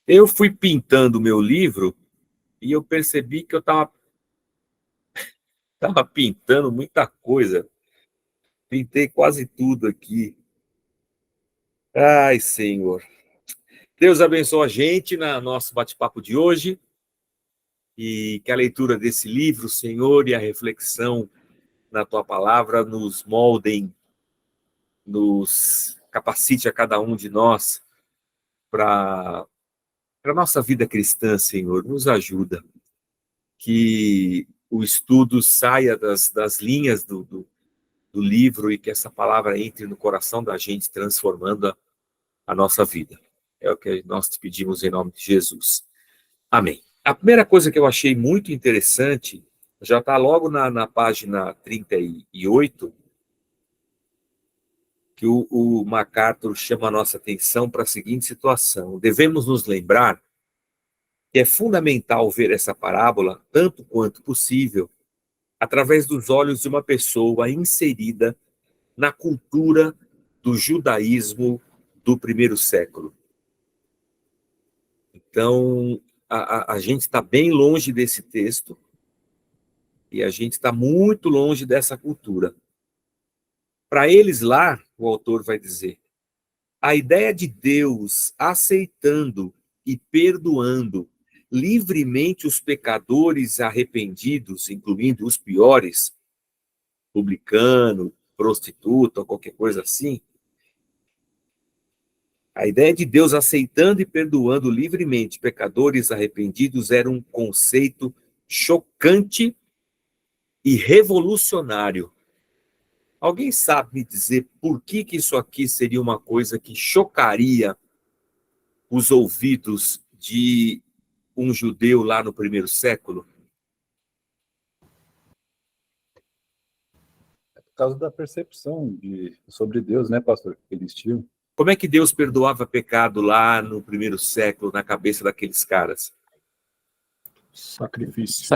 Eu fui pintando o meu livro e eu percebi que eu estava pintando muita coisa. Pintei quase tudo aqui. Ai, Senhor. Deus abençoe a gente no nosso bate-papo de hoje e que a leitura desse livro, Senhor, e a reflexão na Tua palavra nos moldem, nos capacite a cada um de nós para a nossa vida cristã, Senhor. Nos ajuda. Que o estudo saia das linhas do livro e que essa palavra entre no coração da gente, transformando a nossa vida. É o que nós te pedimos em nome de Jesus. Amém. A primeira coisa que eu achei muito interessante, já está logo na página 38, que o MacArthur chama a nossa atenção para a seguinte situação. Devemos nos lembrar que é fundamental ver essa parábola, tanto quanto possível, através dos olhos de uma pessoa inserida na cultura do judaísmo do primeiro século. Então, a gente está bem longe desse texto e a gente está muito longe dessa cultura. Para eles lá, o autor vai dizer, a ideia de Deus aceitando e perdoando livremente os pecadores arrependidos, incluindo os piores, publicano, prostituta, ou qualquer coisa assim, a ideia de Deus aceitando e perdoando livremente pecadores arrependidos era um conceito chocante e revolucionário. Alguém sabe me dizer por que isso aqui seria uma coisa que chocaria os ouvidos de um judeu lá no primeiro século? Por causa da percepção sobre Deus, né, pastor, que eles tinham. Como é que Deus perdoava pecado lá no primeiro século, na cabeça daqueles caras? Sacrifício.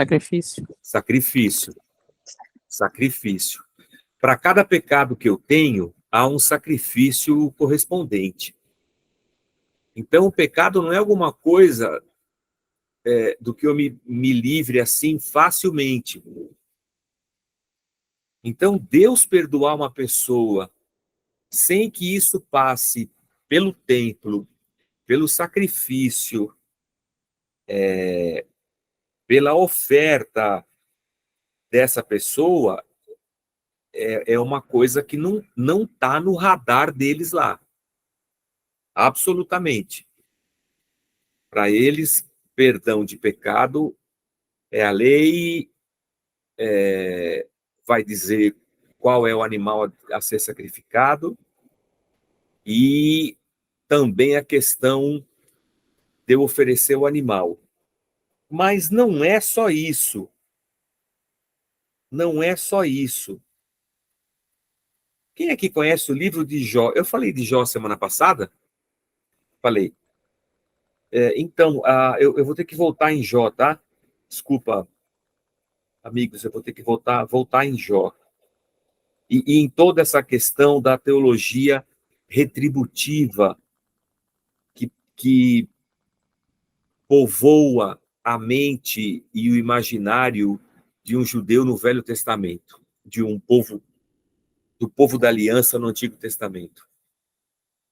Sacrifício. Para cada pecado que eu tenho, há um sacrifício correspondente. Então, o pecado não é alguma coisa do que eu me livre assim facilmente. Então, Deus perdoar uma pessoa sem que isso passe pelo templo, pelo sacrifício, pela oferta dessa pessoa, é uma coisa que não está no radar deles lá. Absolutamente. Para eles, perdão de pecado é a lei, vai dizer qual é o animal a ser sacrificado e também a questão de eu oferecer o animal. Mas não é só isso. Não é só isso. Quem aqui conhece o livro de Jó? Eu falei de Jó semana passada? Falei. Então, eu vou ter que voltar em Jó, tá? Desculpa, amigos, eu vou ter que voltar em Jó. E em toda essa questão da teologia retributiva que povoa a mente e o imaginário de um judeu no Velho Testamento, do povo da aliança no Antigo Testamento,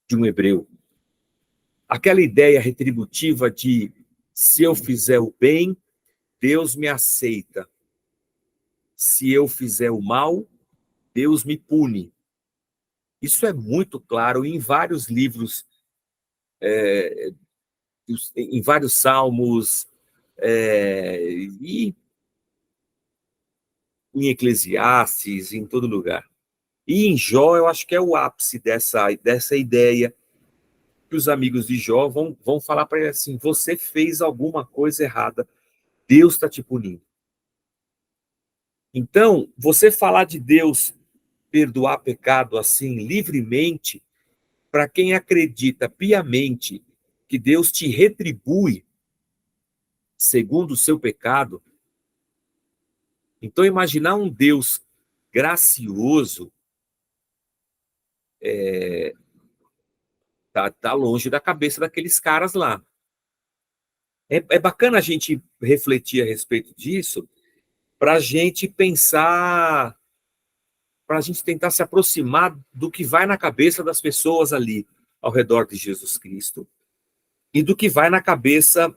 de um hebreu. Aquela ideia retributiva de se eu fizer o bem, Deus me aceita. Se eu fizer o mal, Deus me pune. Isso é muito claro em vários livros, em vários salmos, e em Eclesiastes, em todo lugar. E em Jó, eu acho que é o ápice dessa ideia que os amigos de Jó vão falar para ele assim, você fez alguma coisa errada, Deus está te punindo. Então, você falar de Deus perdoar pecado assim, livremente, para quem acredita piamente que Deus te retribui segundo o seu pecado, então imaginar um Deus gracioso tá longe da cabeça daqueles caras lá. É bacana a gente refletir a respeito disso, para a gente pensar, para a gente tentar se aproximar do que vai na cabeça das pessoas ali ao redor de Jesus Cristo e do que vai na cabeça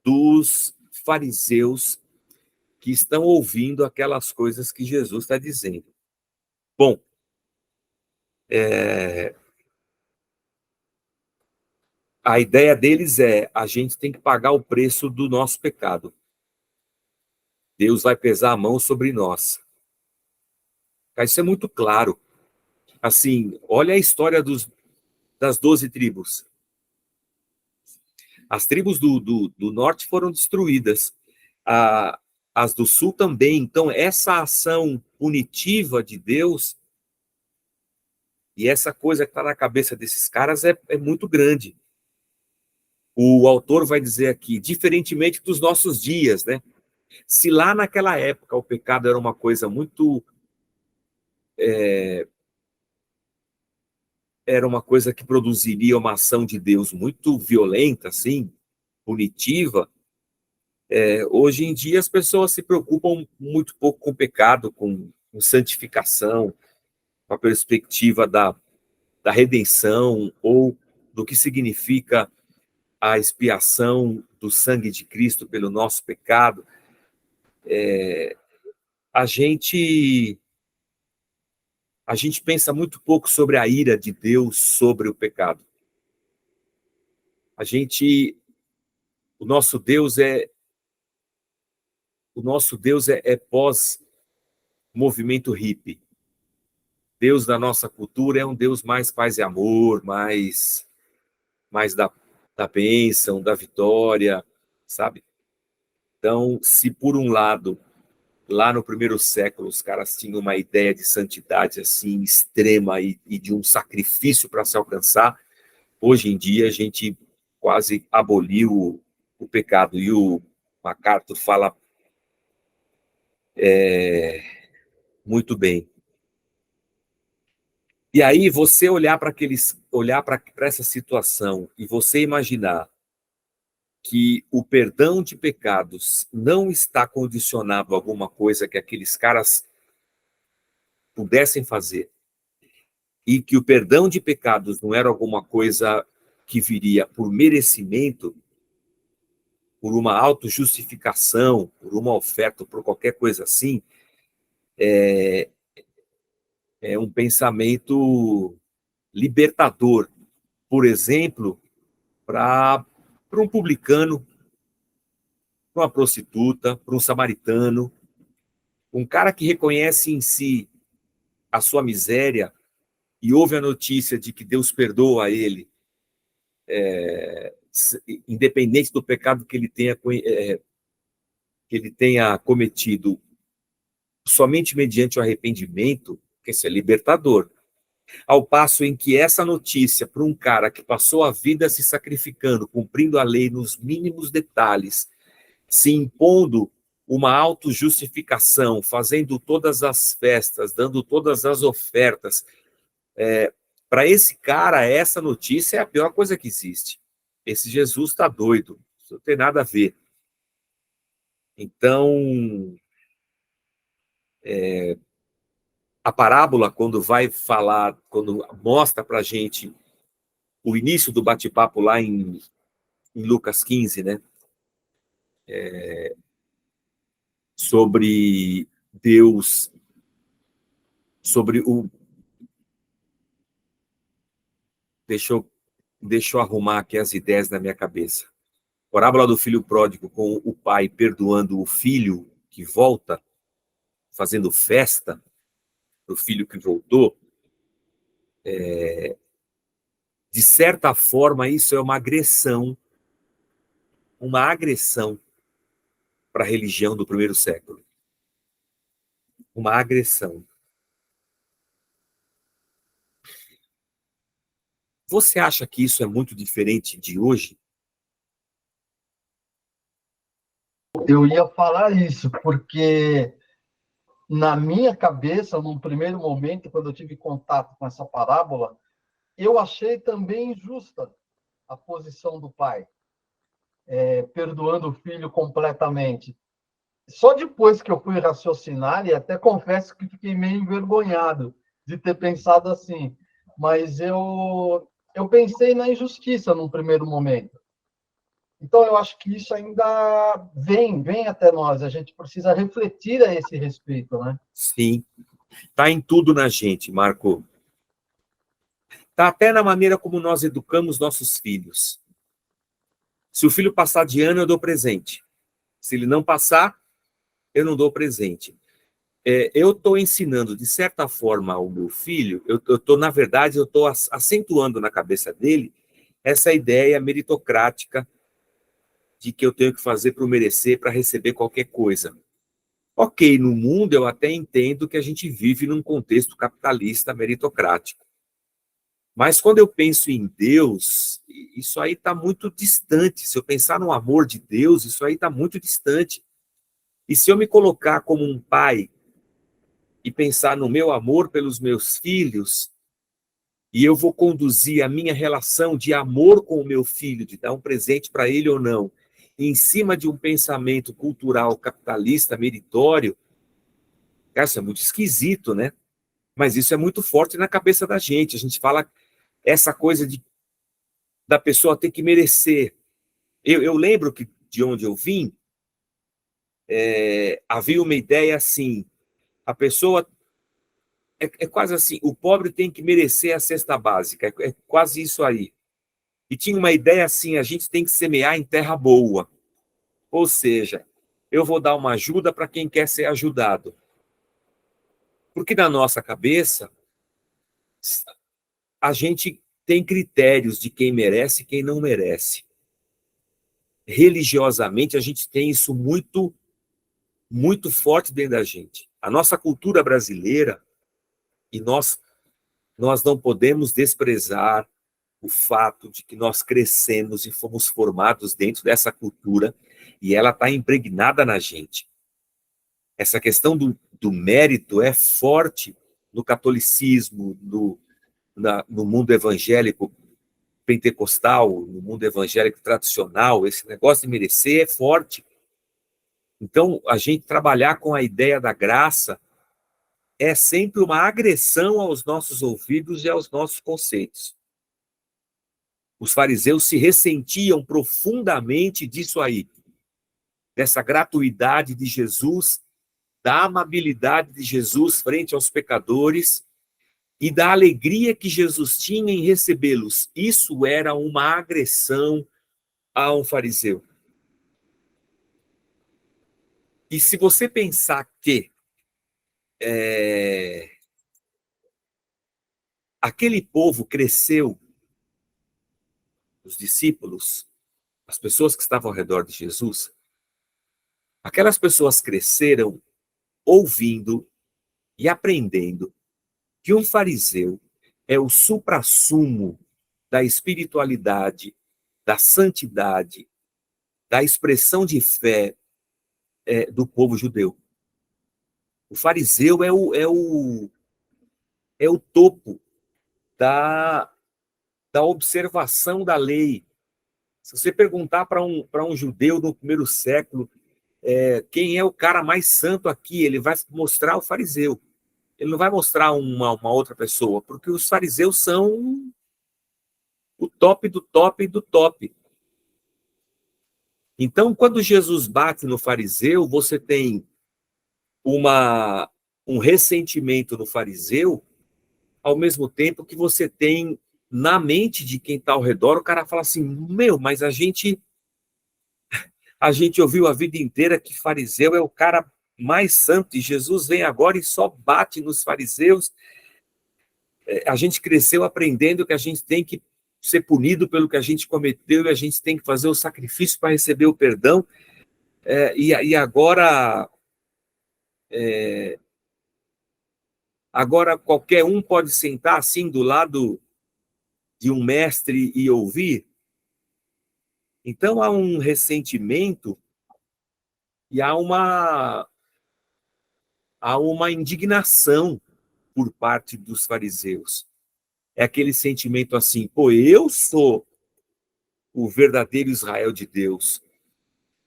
dos fariseus que estão ouvindo aquelas coisas que Jesus está dizendo. Bom, a ideia deles é: a gente tem que pagar o preço do nosso pecado. Deus vai pesar a mão sobre nós. Isso é muito claro. Assim, olha a história das 12 tribos. As tribos do norte foram destruídas. As do sul também. Então, essa ação punitiva de Deus e essa coisa que está na cabeça desses caras é muito grande. O autor vai dizer aqui, diferentemente dos nossos dias, né? Se lá naquela época o pecado era uma coisa muito... era uma coisa que produziria uma ação de Deus muito violenta, assim, punitiva, hoje em dia as pessoas se preocupam muito pouco com o pecado, com santificação, com a perspectiva da redenção, ou do que significa a expiação do sangue de Cristo pelo nosso pecado. A gente pensa muito pouco sobre a ira de Deus sobre o pecado. O nosso Deus é pós-movimento hippie. Deus da nossa cultura é um Deus mais paz e amor, mais da bênção, da vitória, sabe? Então, se por um lado, lá no primeiro século, os caras tinham uma ideia de santidade assim extrema e de um sacrifício para se alcançar, hoje em dia a gente quase aboliu o pecado. E o MacArthur fala muito bem. E aí você olhar para essa situação e você imaginar que o perdão de pecados não está condicionado a alguma coisa que aqueles caras pudessem fazer, e que o perdão de pecados não era alguma coisa que viria por merecimento, por uma autojustificação, por uma oferta, por qualquer coisa assim, é um pensamento libertador, por exemplo, para um publicano, para uma prostituta, para um samaritano, um cara que reconhece em si a sua miséria e ouve a notícia de que Deus perdoa ele, independente do pecado que ele tenha cometido, somente mediante o arrependimento, que isso é libertador. Ao passo em que essa notícia, para um cara que passou a vida se sacrificando, cumprindo a lei nos mínimos detalhes, se impondo uma autojustificação, fazendo todas as festas, dando todas as ofertas, para esse cara, essa notícia é a pior coisa que existe. Esse Jesus está doido, isso não tem nada a ver. Então, a parábola, quando mostra para a gente o início do bate-papo lá em Lucas 15, né? Sobre Deus, sobre o... Deixa eu arrumar aqui as ideias na minha cabeça. Parábola do filho pródigo, com o pai perdoando o filho que volta, fazendo festa para o filho que voltou. De certa forma, isso é uma agressão para a religião do primeiro século. Uma agressão. Você acha que isso é muito diferente de hoje? Eu ia falar isso, porque na minha cabeça, num primeiro momento, quando eu tive contato com essa parábola, eu achei também injusta, a posição do pai, perdoando o filho completamente. Só depois que eu fui raciocinar, e até confesso que fiquei meio envergonhado de ter pensado assim, mas eu pensei na injustiça num primeiro momento. Então, eu acho que isso ainda vem até nós, a gente precisa refletir a esse respeito, né? Sim, está em tudo na gente, Marco. Está até na maneira como nós educamos nossos filhos. Se o filho passar de ano, eu dou presente. Se ele não passar, eu não dou presente. Eu estou ensinando, de certa forma, ao meu filho, na verdade, eu estou acentuando na cabeça dele essa ideia meritocrática de que eu tenho que fazer para merecer, para receber qualquer coisa. Ok, no mundo eu até entendo que a gente vive num contexto capitalista meritocrático. Mas quando eu penso em Deus, isso aí está muito distante. Se eu pensar no amor de Deus, isso aí está muito distante. E se eu me colocar como um pai e pensar no meu amor pelos meus filhos, e eu vou conduzir a minha relação de amor com o meu filho, de dar um presente para ele ou não, em cima de um pensamento cultural capitalista meritório, cara, isso é muito esquisito, né? Mas isso é muito forte na cabeça da gente. A gente fala essa coisa da pessoa ter que merecer. Eu lembro que de onde eu vim, havia uma ideia assim, a pessoa é quase assim, o pobre tem que merecer a cesta básica, é quase isso aí. E tinha uma ideia assim, a gente tem que semear em terra boa, ou seja, eu vou dar uma ajuda para quem quer ser ajudado. Porque na nossa cabeça, a gente tem critérios de quem merece e quem não merece. Religiosamente, a gente tem isso muito, muito forte dentro da gente. A nossa cultura brasileira, e nós não podemos desprezar o fato de que nós crescemos e fomos formados dentro dessa cultura e ela está impregnada na gente. Essa questão do mérito é forte no catolicismo, no mundo evangélico pentecostal, no mundo evangélico tradicional. Esse negócio de merecer é forte. Então, a gente trabalhar com a ideia da graça é sempre uma agressão aos nossos ouvidos e aos nossos conceitos. Os fariseus se ressentiam profundamente disso aí, dessa gratuidade de Jesus, da amabilidade de Jesus frente aos pecadores e da alegria que Jesus tinha em recebê-los. Isso era uma agressão a um fariseu. E se você pensar que aquele povo cresceu, os discípulos, as pessoas que estavam ao redor de Jesus, aquelas pessoas cresceram ouvindo e aprendendo que um fariseu é o suprassumo da espiritualidade, da santidade, da expressão de fé do povo judeu. O fariseu é o topo da observação da lei. Se você perguntar para um judeu no primeiro século quem é o cara mais santo aqui, ele vai mostrar o fariseu. Ele não vai mostrar uma outra pessoa, porque os fariseus são o top do top do top. Então, quando Jesus bate no fariseu, você tem um ressentimento no fariseu, ao mesmo tempo que você tem na mente de quem está ao redor, o cara fala assim, mas a gente ouviu a vida inteira que fariseu é o cara mais santo, e Jesus vem agora e só bate nos fariseus. A gente cresceu aprendendo que a gente tem que ser punido pelo que a gente cometeu e a gente tem que fazer o sacrifício para receber o perdão. E agora qualquer um pode sentar assim do lado de um mestre e ouvir. Então há um ressentimento e há uma indignação por parte dos fariseus. É aquele sentimento assim, eu sou o verdadeiro Israel de Deus.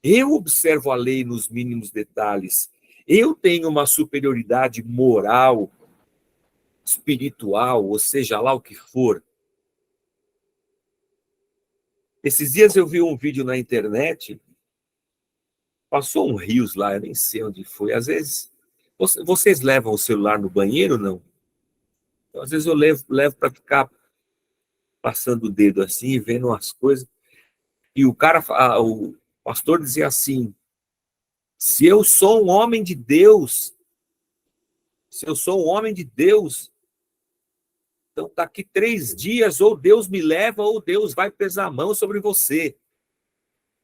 Eu observo a lei nos mínimos detalhes. Eu tenho uma superioridade moral, espiritual, ou seja lá o que for. Esses dias eu vi um vídeo na internet, passou um rios lá, eu nem sei onde foi. Às vezes, vocês levam o celular no banheiro, não? Então, às vezes eu levo para ficar passando o dedo assim, vendo as coisas. E o pastor dizia assim: se eu sou um homem de Deus, se eu sou um homem de Deus, então daqui 3 dias ou Deus me leva ou Deus vai pesar a mão sobre você.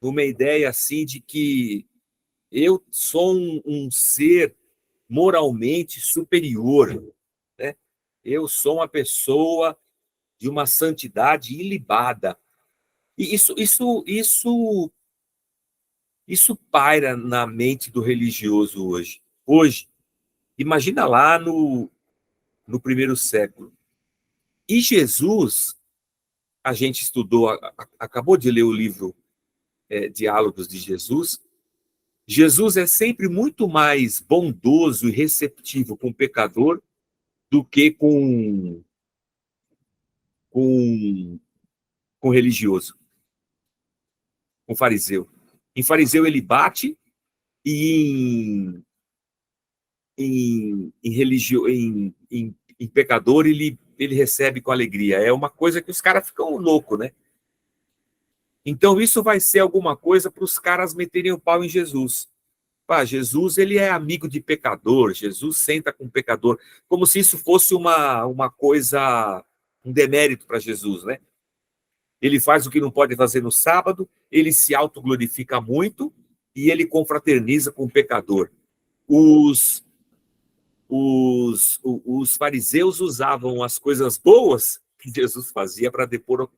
Uma ideia assim de que eu sou um ser moralmente superior, né? Eu sou uma pessoa de uma santidade ilibada. E isso paira na mente do religioso hoje. Hoje, imagina lá no primeiro século. E Jesus, a gente estudou, acabou de ler o livro Diálogos de Jesus. Jesus é sempre muito mais bondoso e receptivo com o pecador do que com, com religioso, com fariseu. Em fariseu ele bate e em pecador ele recebe com alegria. É uma coisa que os caras ficam loucos, né? Então isso vai ser alguma coisa para os caras meterem o pau em Jesus. Pá, Jesus ele é amigo de pecador, Jesus senta com pecador, como se isso fosse uma coisa, um demérito para Jesus, né? Ele faz o que não pode fazer no sábado, ele se autoglorifica muito e ele confraterniza com o pecador. Os fariseus usavam as coisas boas que Jesus fazia para depor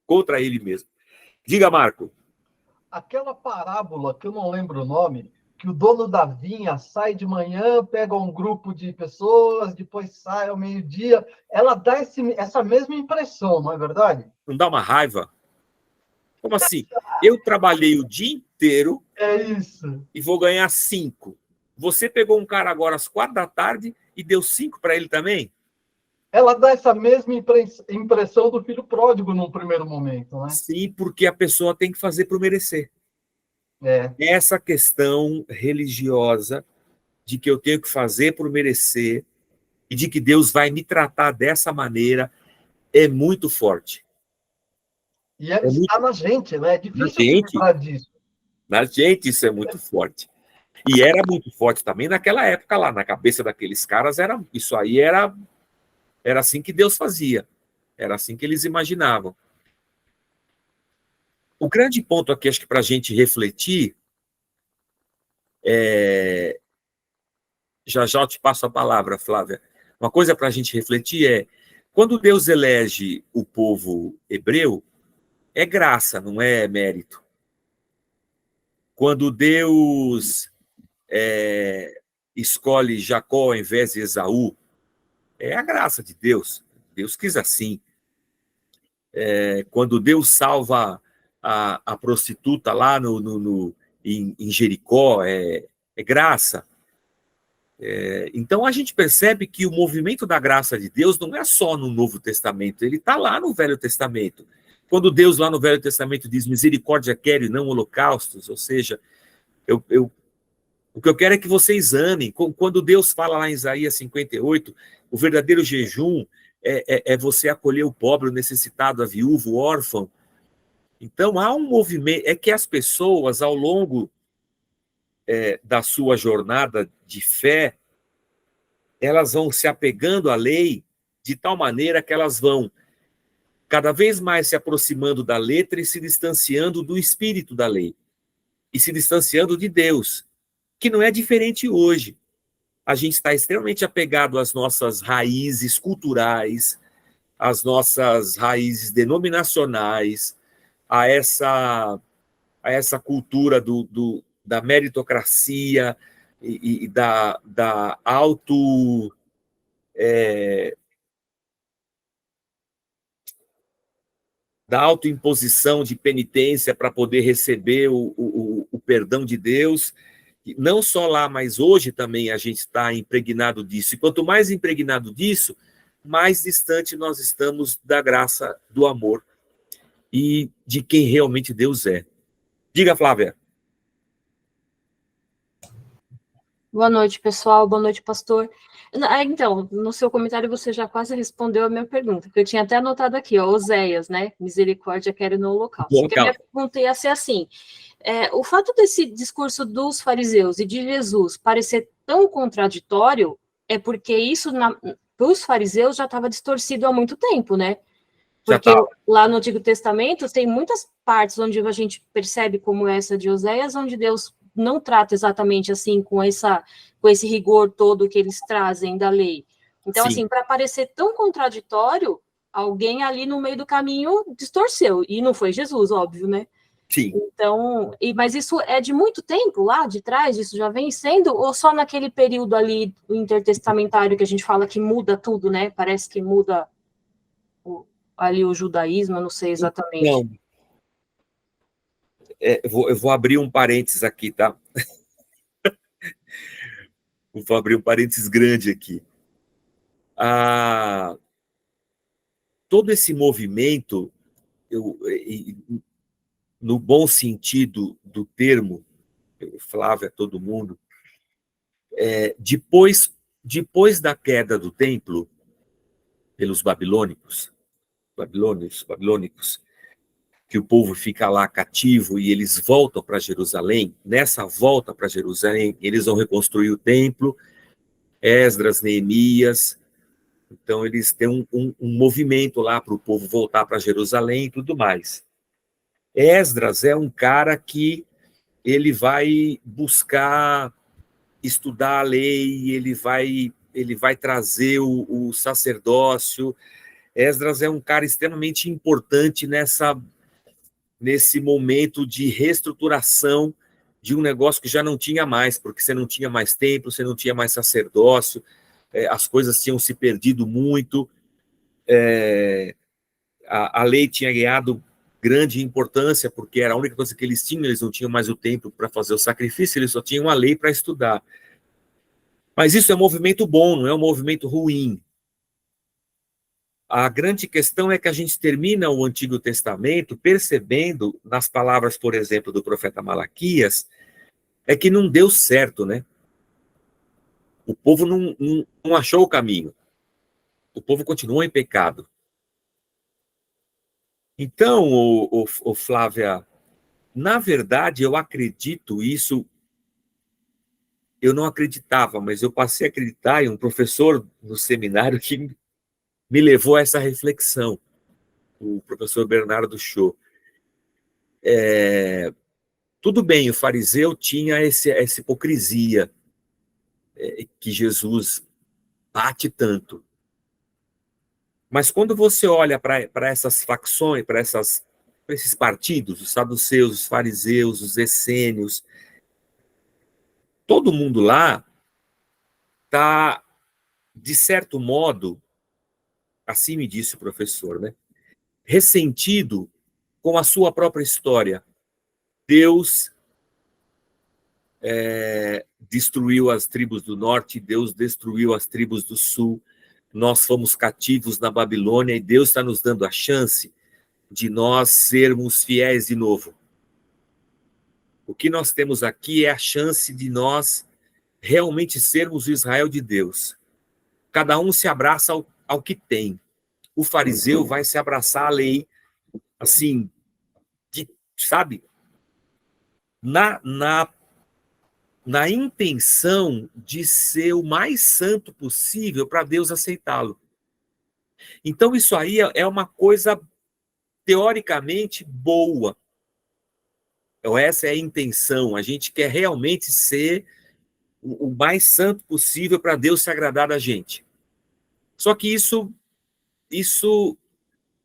contra ele mesmo. Diga, Marco. Aquela parábola, que eu não lembro o nome, que o dono da vinha sai de manhã, pega um grupo de pessoas, depois sai ao meio-dia, ela dá essa mesma impressão, não é verdade? Não dá uma raiva? Como assim? Eu trabalhei o dia inteiro isso. E vou ganhar 5. Você pegou um cara agora às 4 da tarde e deu 5 para ele também? Ela dá essa mesma impressão do filho pródigo num primeiro momento, né? Sim, porque a pessoa tem que fazer por merecer. Essa questão religiosa de que eu tenho que fazer por merecer e de que Deus vai me tratar dessa maneira é muito forte. E está na gente, né? É difícil se livrar disso. Na gente isso é muito forte. E era muito forte também naquela época lá, na cabeça daqueles caras, isso aí era assim que Deus fazia. Era assim que eles imaginavam. O grande ponto aqui, acho que para a gente refletir, já eu te passo a palavra, Flávia. Uma coisa para a gente refletir é, quando Deus elege o povo hebreu, é graça, não é mérito. Quando Deus escolhe Jacó ao invés de Esaú, é a graça de Deus. Deus quis assim. Quando Deus salva a prostituta lá em Jericó, é graça. Então a gente percebe que o movimento da graça de Deus não é só no Novo Testamento, ele está lá no Velho Testamento. Quando Deus lá no Velho Testamento diz misericórdia quero e não holocaustos, ou seja, o que eu quero é que vocês amem. Quando Deus fala lá em Isaías 58, o verdadeiro jejum é você acolher o pobre, o necessitado, a viúva, o órfão. Então há um movimento, é que as pessoas ao longo da sua jornada de fé, elas vão se apegando à lei de tal maneira que elas vão cada vez mais se aproximando da letra e se distanciando do espírito da lei. E se distanciando de Deus, que não é diferente hoje. A gente está extremamente apegado às nossas raízes culturais, às nossas raízes denominacionais, a essa cultura da meritocracia e da da autoimposição de penitência para poder receber o perdão de Deus. Não só lá, mas hoje também a gente está impregnado disso. E quanto mais impregnado disso, mais distante nós estamos da graça, do amor e de quem realmente Deus é. Diga, Flávia. Boa noite, pessoal. Boa noite, pastor. Então, no seu comentário você já quase respondeu a minha pergunta, que eu tinha até anotado aqui, ó, Oséias, né? Misericórdia quero no holocausto. Porque a minha pergunta ia ser assim, o fato desse discurso dos fariseus e de Jesus parecer tão contraditório é porque isso, para os fariseus, já estava distorcido há muito tempo, né? Porque lá no Antigo Testamento tem muitas partes onde a gente percebe como essa de Oséias, onde Deus não trata exatamente assim com esse rigor todo que eles trazem da lei. Então, assim, para parecer tão contraditório, alguém ali no meio do caminho distorceu, e não foi Jesus, óbvio, né? Sim. Então, mas isso é de muito tempo lá de trás, isso já vem sendo, ou só naquele período ali intertestamentário que a gente fala que muda tudo, né? Parece que muda ali o judaísmo, eu não sei exatamente. Não. Eu vou abrir um parênteses aqui, tá? Vou abrir um parênteses grande aqui. Todo esse movimento, no bom sentido do termo, Flávia, todo mundo, depois da queda do templo pelos babilônicos, que o povo fica lá cativo e eles voltam para Jerusalém. Nessa volta para Jerusalém, eles vão reconstruir o templo, Esdras, Neemias. Então, eles têm um movimento lá para o povo voltar para Jerusalém e tudo mais. Esdras é um cara que ele vai buscar estudar a lei, ele vai trazer o sacerdócio. Esdras é um cara extremamente importante nesse momento de reestruturação de um negócio que já não tinha mais, porque você não tinha mais templo, você não tinha mais sacerdócio, as coisas tinham se perdido muito, a lei tinha ganhado grande importância, porque era a única coisa que eles tinham, eles não tinham mais o templo para fazer o sacrifício, eles só tinham a lei para estudar. Mas isso é um movimento bom, não é um movimento ruim. A grande questão é que a gente termina o Antigo Testamento percebendo, nas palavras, por exemplo, do profeta Malaquias, é que não deu certo, né? O povo não achou o caminho. O povo continuou em pecado. Então, Flávia, na verdade, eu acredito isso. Eu não acreditava, mas eu passei a acreditar em um professor no seminário que me levou a essa reflexão, o professor Bernardo Shaw. Tudo bem, o fariseu tinha essa hipocrisia que Jesus bate tanto. Mas quando você olha para essas facções, para esses partidos, os saduceus, os fariseus, os essênios, todo mundo lá está, de certo modo, assim me disse o professor, né, ressentido com a sua própria história. Deus destruiu as tribos do norte, Deus destruiu as tribos do sul, nós fomos cativos na Babilônia e Deus está nos dando a chance de nós sermos fiéis de novo. O que nós temos aqui é a chance de nós realmente sermos o Israel de Deus. Cada um se abraça ao que tem. O fariseu vai se abraçar à lei, assim, sabe? Na intenção de ser o mais santo possível para Deus aceitá-lo. Então, isso aí é uma coisa teoricamente boa. Então, essa é a intenção. A gente quer realmente ser o mais santo possível para Deus se agradar da gente. Só que isso,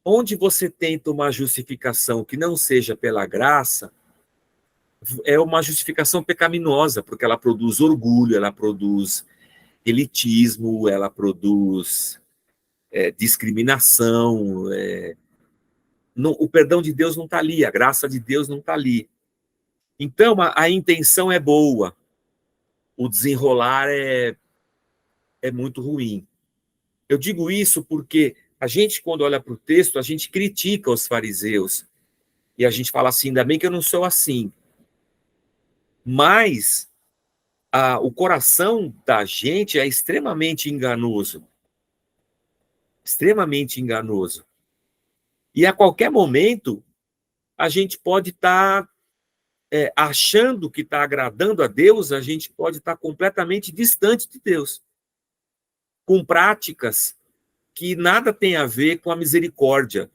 onde você tenta uma justificação que não seja pela graça, é uma justificação pecaminosa, porque ela produz orgulho, ela produz elitismo, ela produz discriminação, o perdão de Deus não está ali, a graça de Deus não está ali. Então, a intenção é boa, o desenrolar é muito ruim. Eu digo isso porque a gente, quando olha para o texto, a gente critica os fariseus. E a gente fala assim, ainda bem que eu não sou assim. Mas o coração da gente é extremamente enganoso. Extremamente enganoso. E a qualquer momento, a gente pode estar achando que está agradando a Deus, a gente pode estar completamente distante de Deus. Com práticas que nada tem a ver com a misericórdia.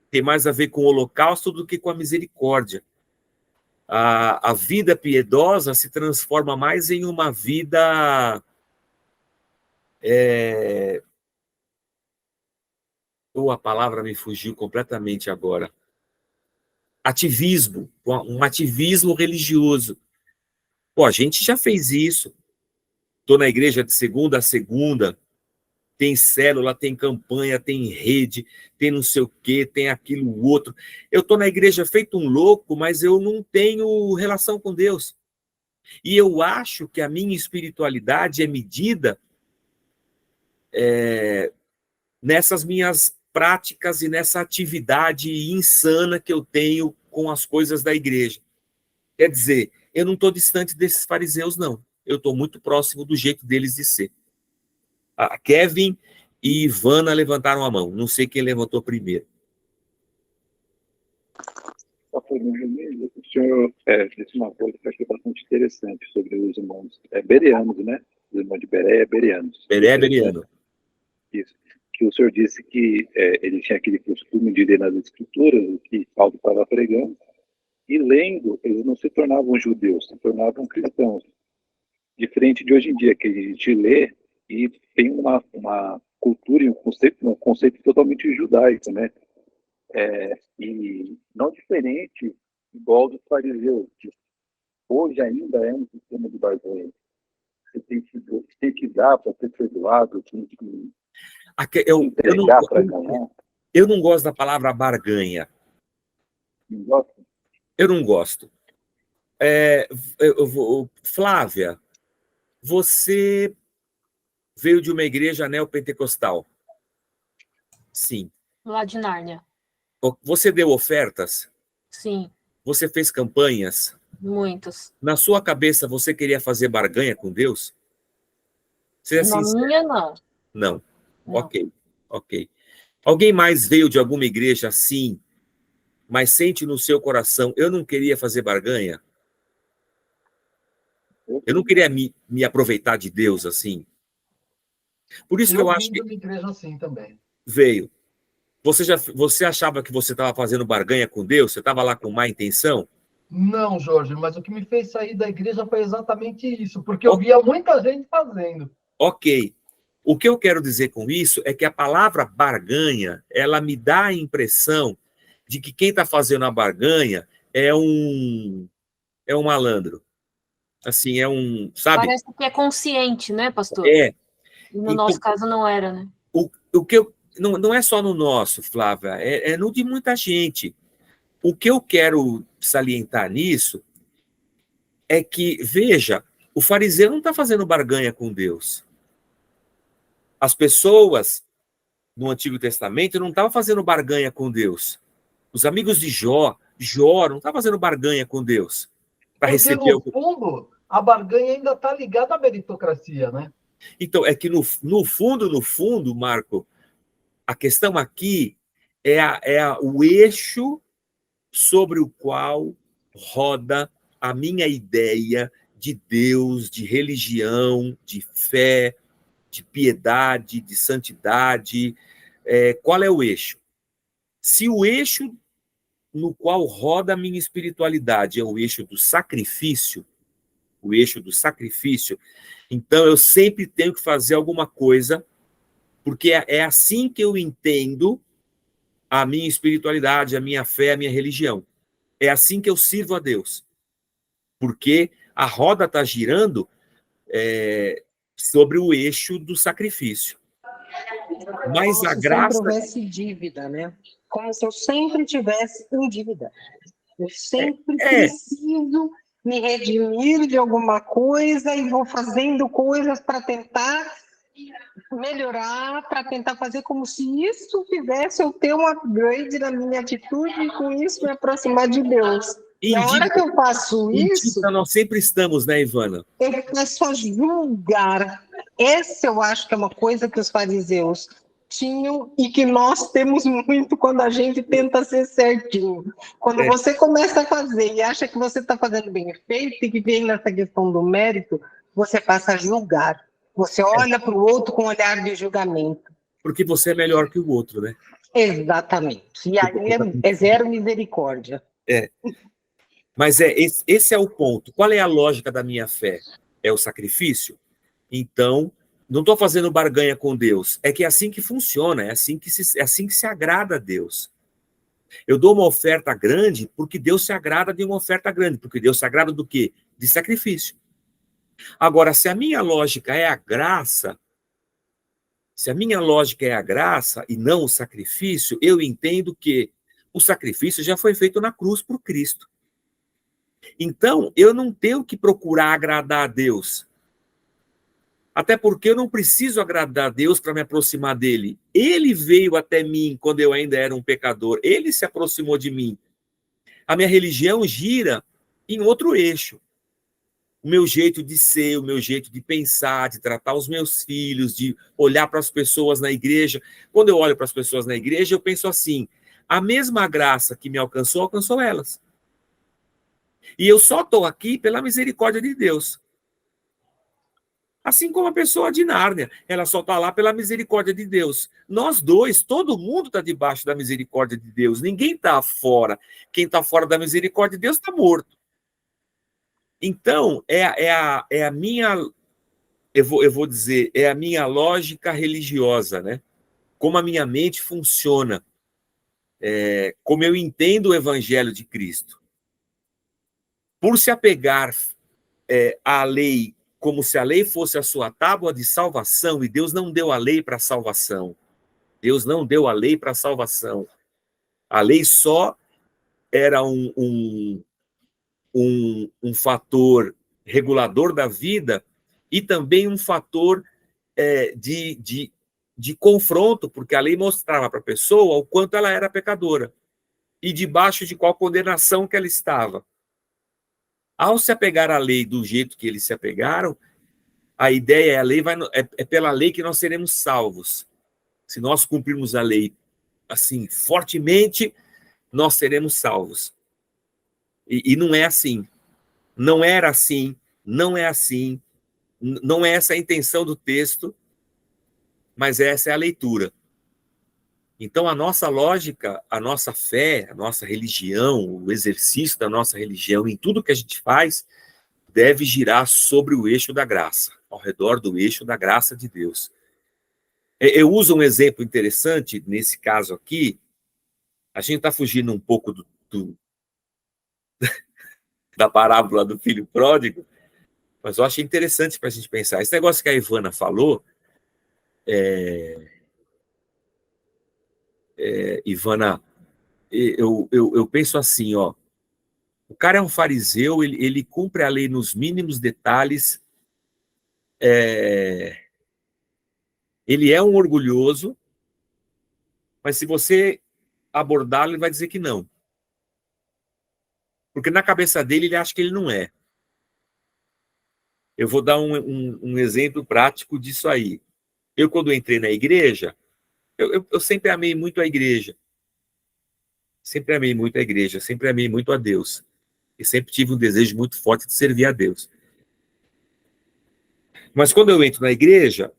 Tem mais a ver com o holocausto do que com a misericórdia. A vida piedosa se transforma mais em uma vida... a palavra me fugiu completamente agora. Ativismo, um ativismo religioso. Pô, a gente já fez isso. Estou na igreja de segunda a segunda, tem célula, tem campanha, tem rede, tem não sei o quê, tem aquilo outro. Eu estou na igreja feito um louco, mas eu não tenho relação com Deus. E eu acho que a minha espiritualidade é medida nessas minhas práticas e nessa atividade insana que eu tenho com as coisas da igreja. Quer dizer, eu não estou distante desses fariseus, não. Eu estou muito próximo do jeito deles de ser. Kevin e Ivana levantaram a mão. Não sei quem levantou primeiro. O senhor disse uma coisa que eu achei bastante interessante sobre os irmãos bereanos, né? Os irmãos de Bereia, bereanos. Bereia, bereano. Isso. Que o senhor disse que ele tinha aquele costume de ler nas escrituras o que Paulo estava pregando, e lendo, eles não se tornavam judeus, se tornavam cristãos. Diferente de hoje em dia, que a gente lê e tem uma cultura e um conceito totalmente judaico, né? E não diferente igual dos fariseus, que hoje ainda é um sistema de barganha. Você tem que dar para ser perdoado, tem que entregar para ganhar. Eu não gosto da palavra barganha. Não gosta? Eu não gosto. Flávia, você veio de uma igreja neopentecostal? Sim. Lá de Nárnia. Você deu ofertas? Sim. Você fez campanhas? Muitas. Na sua cabeça, você queria fazer barganha com Deus? Na minha, não. Não. Ok. Alguém mais veio de alguma igreja assim, mas sente no seu coração, eu não queria fazer barganha? Eu não queria me aproveitar de Deus assim? Por isso que eu acho que... Eu vim de uma igreja assim também. Veio. Você achava que você estava fazendo barganha com Deus? Você estava lá com má intenção? Não, Jorge, mas o que me fez sair da igreja foi exatamente isso, porque eu via muita gente fazendo. Ok. O que eu quero dizer com isso é que a palavra barganha, ela me dá a impressão de que quem está fazendo a barganha é um malandro. Assim, sabe? Parece que é consciente, né, pastor? No nosso caso não era, né? O que não é só no nosso, Flávia, é no de muita gente. O que eu quero salientar nisso é que, veja, o fariseu não está fazendo barganha com Deus. As pessoas no Antigo Testamento não estavam fazendo barganha com Deus. Os amigos de Jó não estavam fazendo barganha com Deus. Porque, no fundo, a barganha ainda está ligada à meritocracia, né? Então, é que no fundo, Marco, a questão aqui é o eixo sobre o qual roda a minha ideia de Deus, de religião, de fé, de piedade, de santidade. Qual é o eixo? Se o eixo no qual roda a minha espiritualidade é o eixo do sacrifício, então eu sempre tenho que fazer alguma coisa, porque é assim que eu entendo a minha espiritualidade, a minha fé, a minha religião. É assim que eu sirvo a Deus. Porque a roda está girando sobre o eixo do sacrifício. Mas a graça... Se houvesse dívida, né? como se eu sempre tivesse em dívida. Eu sempre preciso me redimir de alguma coisa e vou fazendo coisas para tentar melhorar, para tentar fazer como se isso fizesse eu ter um upgrade na minha atitude e com isso me aproximar de Deus. E a hora que eu faço isso... Nós sempre estamos, né, Ivana? Eu começo a julgar. Essa eu acho que é uma coisa que os fariseus tinham e que nós temos muito quando a gente tenta ser certinho. Quando você começa a fazer e acha que você está fazendo bem feito e que vem nessa questão do mérito, você passa a julgar. Você olha para o outro com um olhar de julgamento. Porque você é melhor que o outro, né? Exatamente. E aí é zero misericórdia. Mas esse é o ponto. Qual é a lógica da minha fé? É o sacrifício? Então, não estou fazendo barganha com Deus. É que é assim que funciona, é assim que se agrada a Deus. Eu dou uma oferta grande porque Deus se agrada de uma oferta grande. Porque Deus se agrada do quê? De sacrifício. Agora, se a minha lógica é a graça, e não o sacrifício, eu entendo que o sacrifício já foi feito na cruz por Cristo. Então, eu não tenho que procurar agradar a Deus. Até porque eu não preciso agradar a Deus para me aproximar dele. Ele veio até mim quando eu ainda era um pecador. Ele se aproximou de mim. A minha religião gira em outro eixo. O meu jeito de ser, o meu jeito de pensar, de tratar os meus filhos, de olhar para as pessoas na igreja. Quando eu olho para as pessoas na igreja, eu penso assim, a mesma graça que me alcançou, alcançou elas. E eu só estou aqui pela misericórdia de Deus. Assim como a pessoa de Nárnia, ela só está lá pela misericórdia de Deus. Nós dois, todo mundo está debaixo da misericórdia de Deus. Ninguém está fora. Quem está fora da misericórdia de Deus está morto. Então, é a minha, eu vou dizer, é a minha lógica religiosa, né? Como a minha mente funciona, como eu entendo o evangelho de Cristo. Por se apegar à lei como se a lei fosse a sua tábua de salvação, e Deus não deu a lei para salvação. Deus não deu a lei para salvação. A lei só era um fator regulador da vida e também um fator de confronto, porque a lei mostrava para a pessoa o quanto ela era pecadora e debaixo de qual condenação que ela estava. Ao se apegar à lei do jeito que eles se apegaram, a ideia é pela lei que nós seremos salvos. Se nós cumprirmos a lei assim fortemente, nós seremos salvos. E não é assim. Não era assim, não é assim, não é essa a intenção do texto, mas essa é a leitura. Então, a nossa lógica, a nossa fé, a nossa religião, o exercício da nossa religião, em tudo que a gente faz, deve girar sobre o eixo da graça, ao redor do eixo da graça de Deus. Eu uso um exemplo interessante, nesse caso aqui, a gente está fugindo um pouco da parábola do filho pródigo, mas eu achei interessante para a gente pensar. Esse negócio que a Ivana falou, Ivana, eu penso assim, ó, o cara é um fariseu, ele cumpre a lei nos mínimos detalhes, ele é um orgulhoso, mas se você abordá-lo, ele vai dizer que não. Porque na cabeça dele, ele acha que ele não é. Eu vou dar um exemplo prático disso aí. Eu, quando entrei na igreja, eu sempre amei muito a igreja. Sempre amei muito a igreja, sempre amei muito a Deus. E sempre tive um desejo muito forte de servir a Deus. Mas quando eu entro na igreja,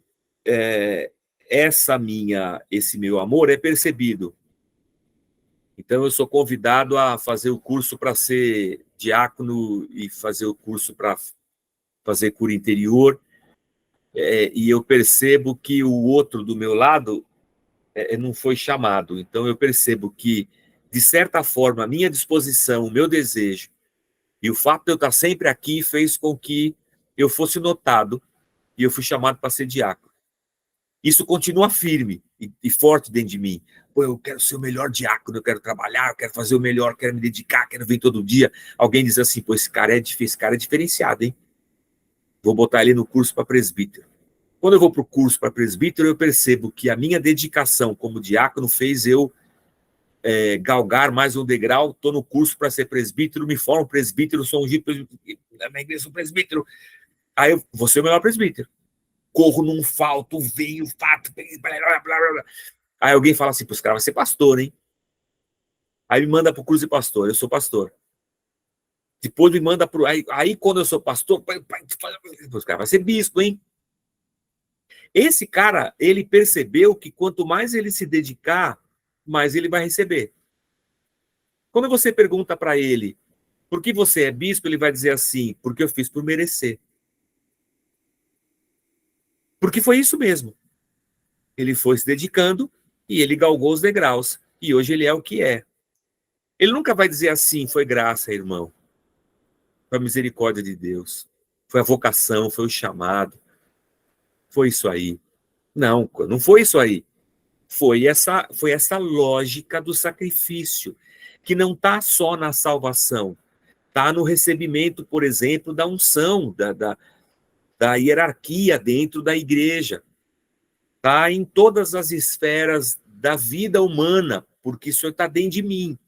esse meu amor é percebido. Então, eu sou convidado a fazer o curso para ser diácono e fazer o curso para fazer cura interior. E eu percebo que o outro do meu lado não foi chamado. Então, eu percebo que, de certa forma, a minha disposição, o meu desejo e o fato de eu estar sempre aqui fez com que eu fosse notado e eu fui chamado para ser diácono. Isso continua firme, e forte dentro de mim. Pô, eu quero ser o melhor diácono, eu quero trabalhar, eu quero fazer o melhor, quero me dedicar, quero vir todo dia. Alguém diz assim, pô, esse cara é diferenciado, hein? Vou botar ele no curso para presbítero. Quando eu vou para o curso para presbítero, eu percebo que a minha dedicação como diácono fez eu galgar mais um degrau. Estou no curso para ser presbítero, me formo presbítero, sou ungido na igreja, sou presbítero. Aí eu vou ser o melhor presbítero. Corro num falto, venho, fato, blá, blá, blá, blá. Aí alguém fala assim, pô, esse cara vai ser pastor, hein? Aí me manda para o curso de pastor, eu sou pastor. Depois me manda para... Aí quando eu sou pastor, esse cara vai ser bispo, hein? Esse cara, ele percebeu que quanto mais ele se dedicar, mais ele vai receber. Quando você pergunta para ele, por que você é bispo? Ele vai dizer assim, porque eu fiz por merecer. Porque foi isso mesmo. Ele foi se dedicando e ele galgou os degraus. E hoje ele é o que é. Ele nunca vai dizer assim, foi graça, irmão. Foi a misericórdia de Deus. Foi a vocação, foi o chamado. Foi isso aí. Não, não foi isso aí. Foi essa lógica do sacrifício, que não está só na salvação, está no recebimento, por exemplo, da unção, da hierarquia dentro da igreja, está em todas as esferas da vida humana, porque isso está dentro de mim,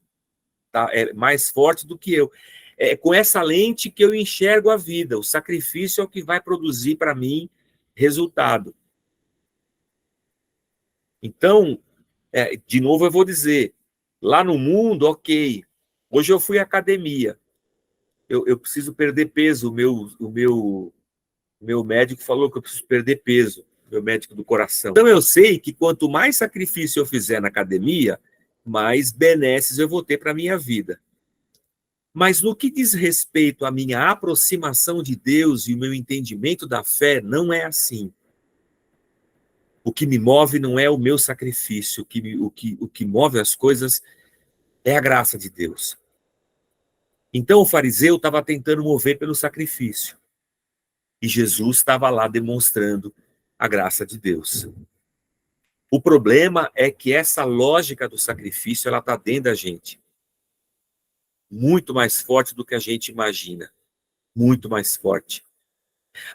tá? É mais forte do que eu. É com essa lente que eu enxergo a vida, o sacrifício é o que vai produzir para mim resultado. Então, de novo eu vou dizer, lá no mundo, ok, hoje eu fui à academia, eu preciso perder peso, o meu médico falou que eu preciso perder peso, meu médico do coração. Então eu sei que quanto mais sacrifício eu fizer na academia, mais benesses eu vou ter para a minha vida. Mas no que diz respeito à minha aproximação de Deus e o meu entendimento da fé, não é assim. O que me move não é o meu sacrifício, o que move as coisas é a graça de Deus. Então o fariseu estava tentando mover pelo sacrifício. E Jesus estava lá demonstrando a graça de Deus. O problema é que essa lógica do sacrifício, ela está dentro da gente. Muito mais forte do que a gente imagina. Muito mais forte.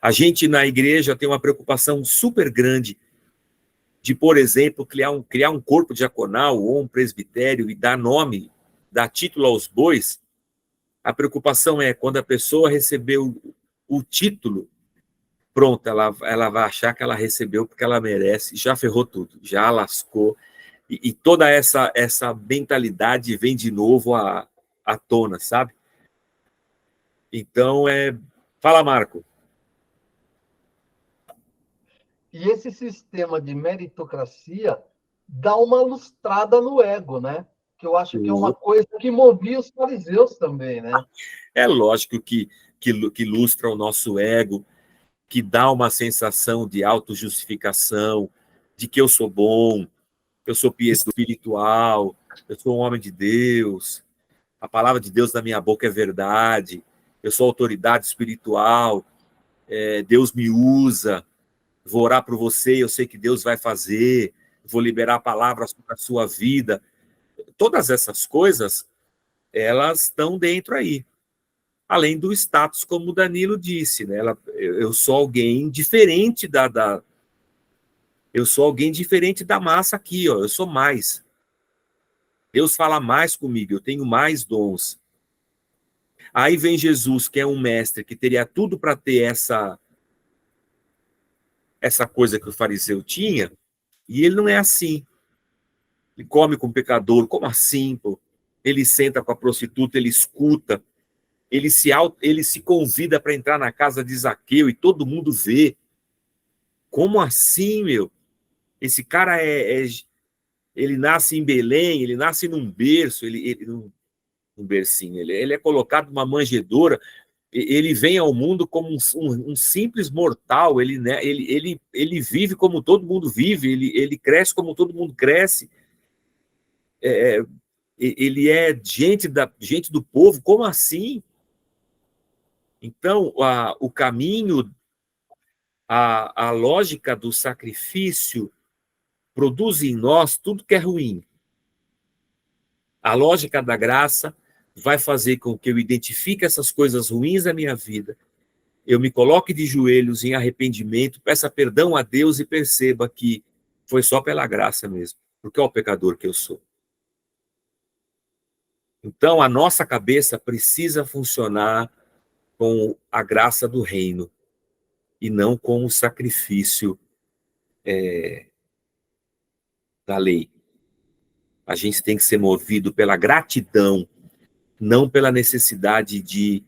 A gente na igreja tem uma preocupação super grande de, por exemplo, criar um corpo diaconal ou um presbitério e dar nome, dar título aos bois. A preocupação é quando a pessoa recebeu o título, pronto, ela vai achar que ela recebeu porque ela merece, já ferrou tudo, já lascou. E toda essa mentalidade vem de novo à tona, sabe? Então, fala, Marco. E esse sistema de meritocracia dá uma lustrada no ego, né? Que eu acho que é uma coisa que movia os fariseus também, né? É lógico que ilustra o nosso ego, que dá uma sensação de autojustificação, de que eu sou bom, eu sou piedoso espiritual, eu sou um homem de Deus, a palavra de Deus na minha boca é verdade, eu sou autoridade espiritual, Deus me usa, vou orar por você, eu sei que Deus vai fazer, vou liberar palavras para a sua vida. Todas essas coisas, elas estão dentro aí. Além do status, como o Danilo disse, né? Eu sou alguém diferente eu sou alguém diferente da massa aqui, ó. Eu sou mais. Deus fala mais comigo, eu tenho mais dons. Aí vem Jesus, que é um mestre, que teria tudo para ter essa coisa que o fariseu tinha, e ele não é assim. Ele come com o pecador, como assim, pô? Ele senta com a prostituta, ele escuta, ele se convida para entrar na casa de Zaqueu e todo mundo vê. Como assim, meu? Esse cara ele nasce em Belém, ele nasce num berço, num bercinho, ele é colocado numa manjedoura, ele vem ao mundo como um simples mortal, ele vive como todo mundo vive, ele cresce como todo mundo cresce, ele é gente do povo, como assim? Então, o caminho, a lógica do sacrifício produz em nós tudo que é ruim. A lógica da graça vai fazer com que eu identifique essas coisas ruins da minha vida, eu me coloque de joelhos em arrependimento, peça perdão a Deus e perceba que foi só pela graça mesmo, porque é o pecador que eu sou. Então, a nossa cabeça precisa funcionar com a graça do reino e não com o sacrifício da lei. A gente tem que ser movido pela gratidão, não pela necessidade de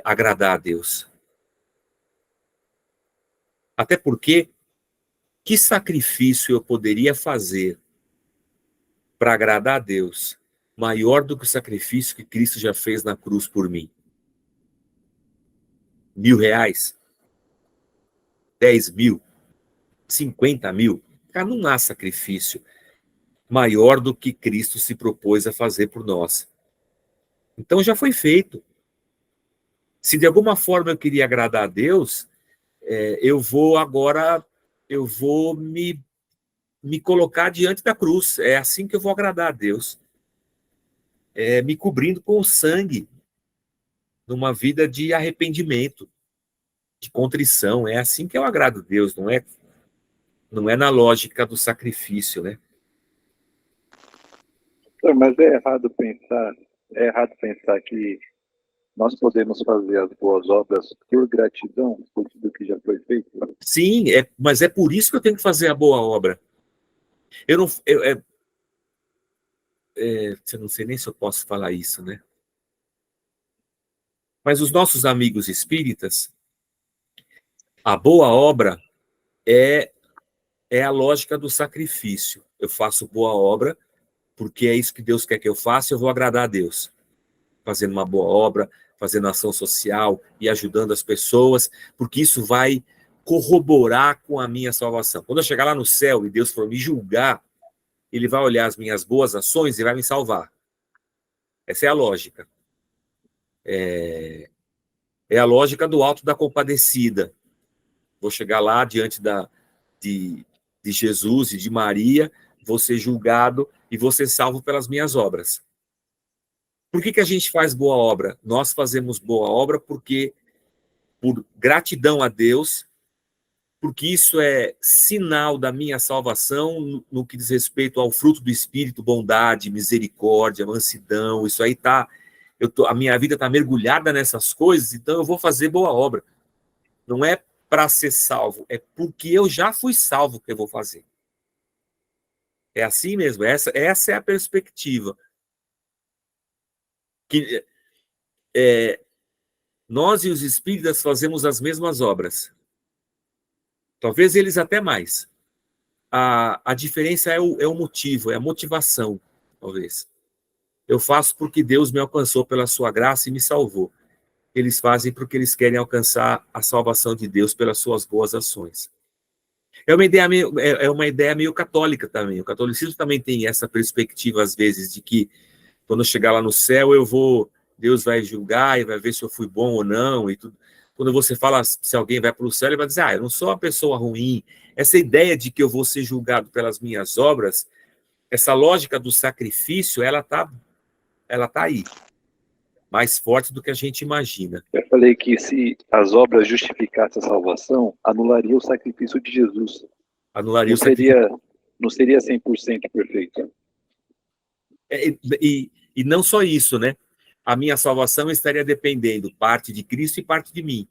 agradar a Deus. Até porque, que sacrifício eu poderia fazer para agradar a Deus maior do que o sacrifício que Cristo já fez na cruz por mim? R$1.000? 10.000? 50.000? Cara, não há sacrifício maior do que Cristo se propôs a fazer por nós. Então já foi feito. Se de alguma forma eu queria agradar a Deus, eu vou me colocar diante da cruz. É assim que eu vou agradar a Deus. Me cobrindo com o sangue, numa vida de arrependimento, de contrição. É assim que eu agrado a Deus, não é na lógica do sacrifício, né? Mas é errado pensar que nós podemos fazer as boas obras por gratidão por tudo que já foi feito. Sim, mas é por isso que eu tenho que fazer a boa obra. Eu não sei nem se eu posso falar isso, né? Mas os nossos amigos espíritas, a boa obra é a lógica do sacrifício. Eu faço boa obra porque é isso que Deus quer que eu faça, eu vou agradar a Deus. Fazendo uma boa obra, fazendo ação social e ajudando as pessoas, porque isso vai corroborar com a minha salvação. Quando eu chegar lá no céu e Deus for me julgar, ele vai olhar as minhas boas ações e vai me salvar. Essa é a lógica. É a lógica do Alto da Compadecida. Vou chegar lá diante de Jesus e de Maria, vou ser julgado e vou ser salvo pelas minhas obras. Por que a gente faz boa obra? Nós fazemos boa obra porque, por gratidão a Deus, porque isso é sinal da minha salvação no que diz respeito ao fruto do Espírito, bondade, misericórdia, mansidão. Isso aí a minha vida está mergulhada nessas coisas, então eu vou fazer boa obra. Não é para ser salvo, é porque eu já fui salvo que eu vou fazer. É assim mesmo, essa é a perspectiva. Que nós e os espíritas fazemos as mesmas obras. Talvez eles até mais. A diferença é o motivo, é a motivação, talvez. Eu faço porque Deus me alcançou pela sua graça e me salvou. Eles fazem porque eles querem alcançar a salvação de Deus pelas suas boas ações. É uma ideia meio católica também. O catolicismo também tem essa perspectiva, às vezes, de que quando eu chegar lá no céu, Deus vai julgar e vai ver se eu fui bom ou não. E tudo. Quando você fala se alguém vai para o céu, ele vai dizer, eu não sou uma pessoa ruim. Essa ideia de que eu vou ser julgado pelas minhas obras, essa lógica do sacrifício, ela tá aí. Mais forte do que a gente imagina. Eu falei que se as obras justificassem a salvação, anularia o sacrifício de Jesus. Anularia o sacrifício. Não seria 100% perfeito. E não só isso, né? A minha salvação estaria dependendo parte de Cristo e parte de mim.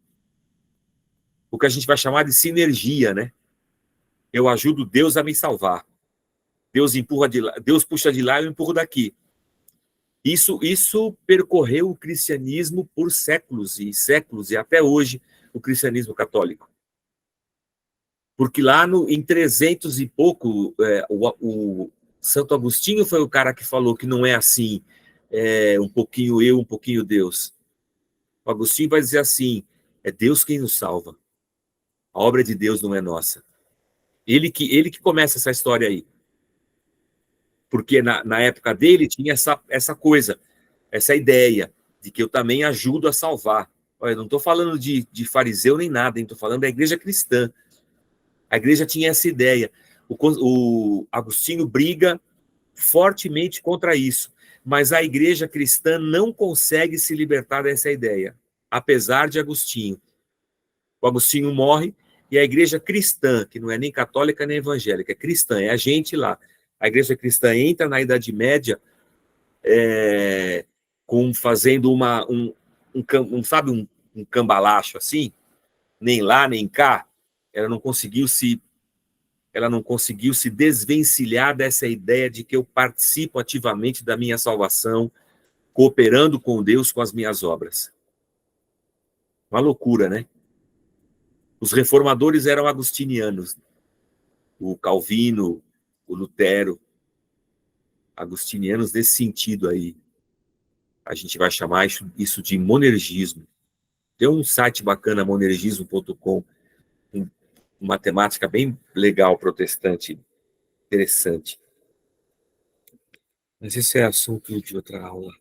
O que a gente vai chamar de sinergia, né? Eu ajudo Deus a me salvar. Deus puxa de lá e eu empurro daqui. Isso percorreu o cristianismo por séculos e séculos, e até hoje o cristianismo católico. Porque lá em 300 e pouco, o Santo Agostinho foi o cara que falou que não é assim, um pouquinho eu, um pouquinho Deus. O Agostinho vai dizer assim, é Deus quem nos salva. A obra de Deus não é nossa. Ele que começa essa história aí. Porque na época dele tinha essa coisa, essa ideia de que eu também ajudo a salvar. Olha, não estou falando de fariseu nem nada, estou falando da igreja cristã. A igreja tinha essa ideia. O Agostinho briga fortemente contra isso, mas a igreja cristã não consegue se libertar dessa ideia, apesar de Agostinho. O Agostinho morre e a igreja cristã, que não é nem católica nem evangélica, é cristã, é a gente lá. A igreja cristã entra na Idade Média fazendo um cambalacho assim, nem lá nem cá. Ela não conseguiu se desvencilhar dessa ideia de que eu participo ativamente da minha salvação, cooperando com Deus com as minhas obras. Uma loucura, né? Os reformadores eram agostinianos. O Calvino, o Lutero, agostinianos nesse sentido aí. A gente vai chamar isso de monergismo. Tem um site bacana, monergismo.com, uma temática bem legal, protestante, interessante. Mas esse é assunto de outra aula.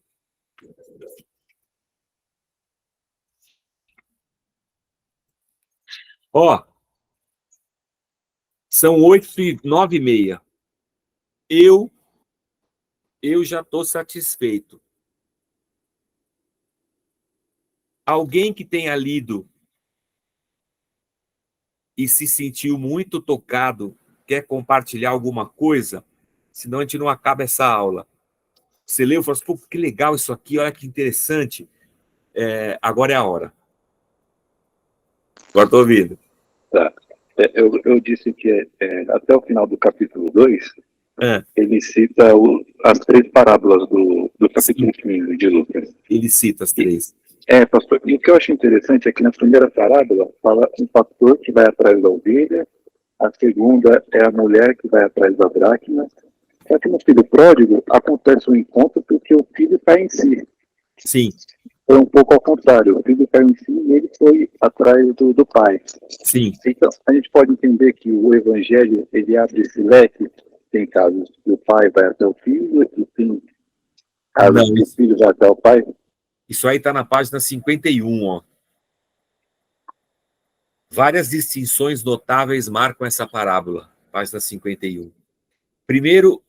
Ó, são 9h30. Eu já estou satisfeito. Alguém que tenha lido e se sentiu muito tocado, quer compartilhar alguma coisa? Senão a gente não acaba essa aula. Você leu e falou assim, pô, que legal isso aqui, olha que interessante. Agora é a hora. Agora estou ouvindo. Tá. Eu disse que até o final do capítulo 2, ele cita as 3 parábolas do capítulo 15 de Lucas. Ele cita as 3. Pastor, e o que eu acho interessante é que na primeira parábola fala um pastor que vai atrás da ovelha, a segunda é a mulher que vai atrás da dracma. Só que no filho pródigo acontece um encontro porque o filho está em si. Sim. Foi um pouco ao contrário. O filho caiu em si e ele foi atrás do pai. Sim. Então, a gente pode entender que o evangelho, ele abre esse leque. Tem casos que o pai vai até o filho, e tem casos que o filho vai até o pai. Isso aí está na página 51, ó. Várias distinções notáveis marcam essa parábola, página 51. Primeiro,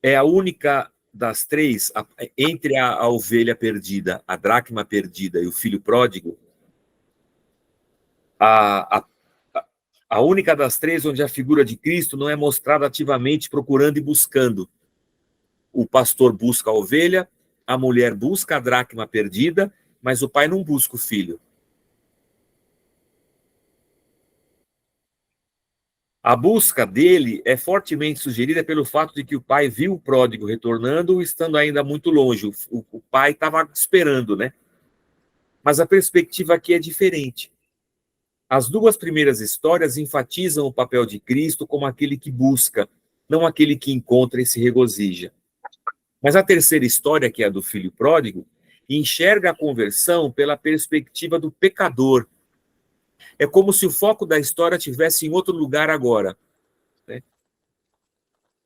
é a única das 3, entre a ovelha perdida, a dracma perdida e o filho pródigo, a única das 3 onde a figura de Cristo não é mostrada ativamente procurando e buscando. O pastor busca a ovelha, a mulher busca a dracma perdida, mas o pai não busca o filho. A busca dele é fortemente sugerida pelo fato de que o pai viu o pródigo retornando, estando ainda muito longe. O pai estava esperando, né? Mas a perspectiva aqui é diferente. As 2 primeiras histórias enfatizam o papel de Cristo como aquele que busca, não aquele que encontra e se regozija. Mas a terceira história, que é a do filho pródigo, enxerga a conversão pela perspectiva do pecador. É como se o foco da história estivesse em outro lugar agora, né?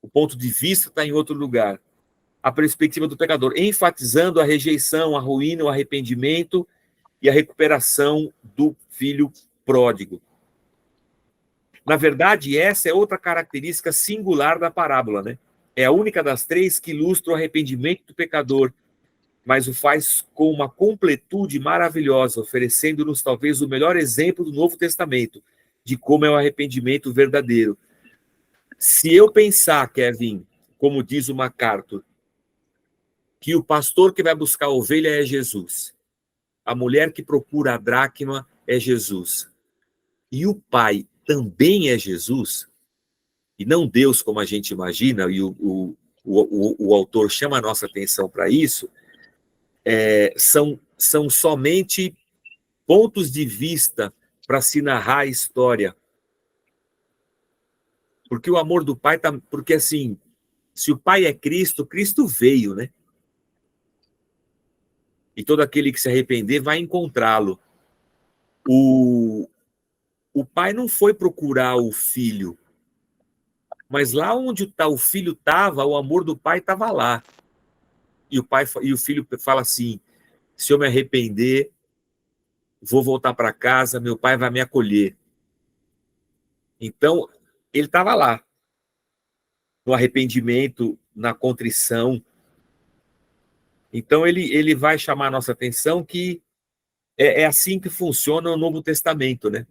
O ponto de vista está em outro lugar. A perspectiva do pecador, enfatizando a rejeição, a ruína, o arrependimento e a recuperação do filho pródigo. Na verdade, essa é outra característica singular da parábola, né? É a única das 3 que ilustra o arrependimento do pecador, mas o faz com uma completude maravilhosa, oferecendo-nos talvez o melhor exemplo do Novo Testamento de como é o arrependimento verdadeiro. Se eu pensar, Kevin, como diz o MacArthur, que o pastor que vai buscar a ovelha é Jesus, a mulher que procura a dracma é Jesus, e o pai também é Jesus, e não Deus como a gente imagina, e o autor chama a nossa atenção para isso, são somente pontos de vista para se narrar a história. Porque o amor do pai tá, porque assim, se o pai é Cristo, Cristo veio, né? E todo aquele que se arrepender vai encontrá-lo. O pai não foi procurar o filho, mas lá onde o filho estava, o amor do pai estava lá. E o filho fala assim: se eu me arrepender, vou voltar para casa, meu pai vai me acolher. Então, ele estava lá, no arrependimento, na contrição. Então, ele vai chamar a nossa atenção que é assim que funciona o Novo Testamento, né?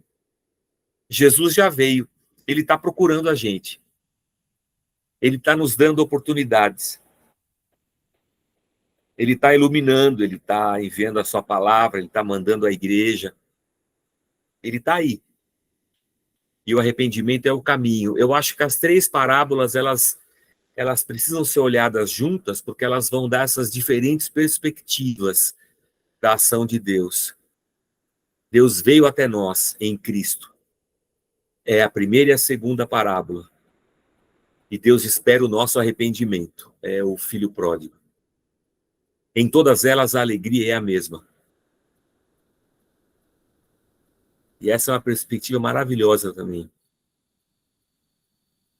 Jesus já veio, ele está procurando a gente. Ele está nos dando oportunidades. Ele está iluminando, ele está enviando a sua palavra, ele está mandando a igreja. Ele está aí. E o arrependimento é o caminho. Eu acho que as 3 parábolas, elas precisam ser olhadas juntas, porque elas vão dar essas diferentes perspectivas da ação de Deus. Deus veio até nós em Cristo. É a primeira e a segunda parábola. E Deus espera o nosso arrependimento. É o filho pródigo. Em todas elas, a alegria é a mesma. E essa é uma perspectiva maravilhosa também.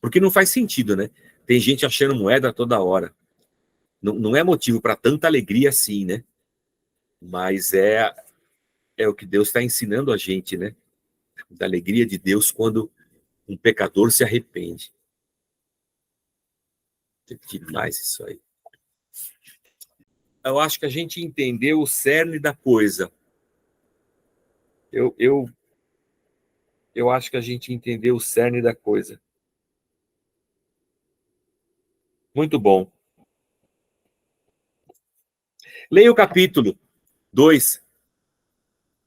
Porque não faz sentido, né? Tem gente achando moeda toda hora. Não é motivo para tanta alegria assim, né? Mas é o que Deus está ensinando a gente, né? Da alegria de Deus quando um pecador se arrepende. Que demais isso aí. Eu acho que a gente entendeu o cerne da coisa. Eu acho que a gente entendeu o cerne da coisa. Muito bom. Leia o capítulo 2.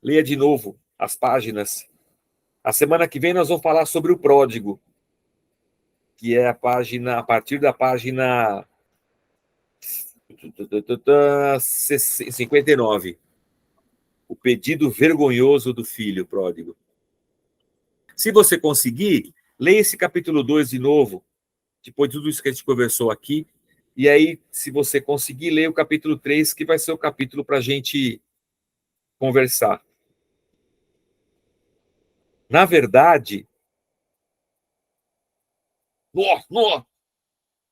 Leia de novo as páginas. A semana que vem nós vamos falar sobre o pródigo, que é a partir da página 59. O pedido vergonhoso do filho pródigo. Se você conseguir, leia esse capítulo 2 de novo, depois de tudo isso que a gente conversou aqui, e aí, se você conseguir, leia o capítulo 3, que vai ser o capítulo para a gente conversar. Na verdade,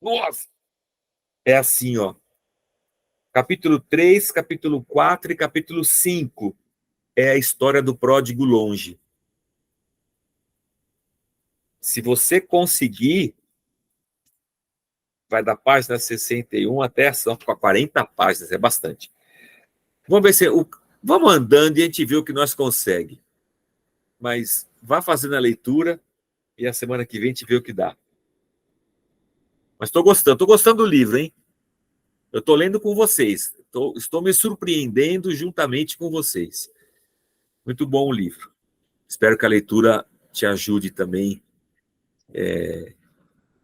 nossa, é assim, ó. Capítulo 3, capítulo 4 e capítulo 5 é a história do pródigo longe. Se você conseguir, vai da página 61 até são 40 páginas, é bastante. Vamos ver se vamos andando e a gente vê o que nós conseguimos. Mas vá fazendo a leitura e a semana que vem a gente vê o que dá. Mas estou gostando do livro, hein? Eu estou lendo com vocês, estou me surpreendendo juntamente com vocês. Muito bom o livro. Espero que a leitura te ajude também.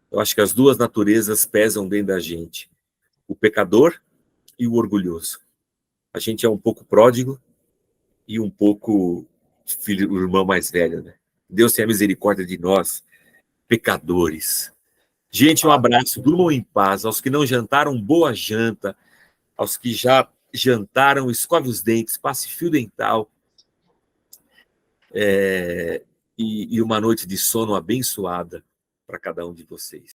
Eu acho que as duas naturezas pesam dentro da gente. O pecador e o orgulhoso. A gente é um pouco pródigo e um pouco filho, o irmão mais velho, né? Deus tenha misericórdia de nós, pecadores. Gente, um abraço, durmam em paz. Aos que não jantaram, boa janta. Aos que já jantaram, escove os dentes, passe fio dental. E uma noite de sono abençoada para cada um de vocês.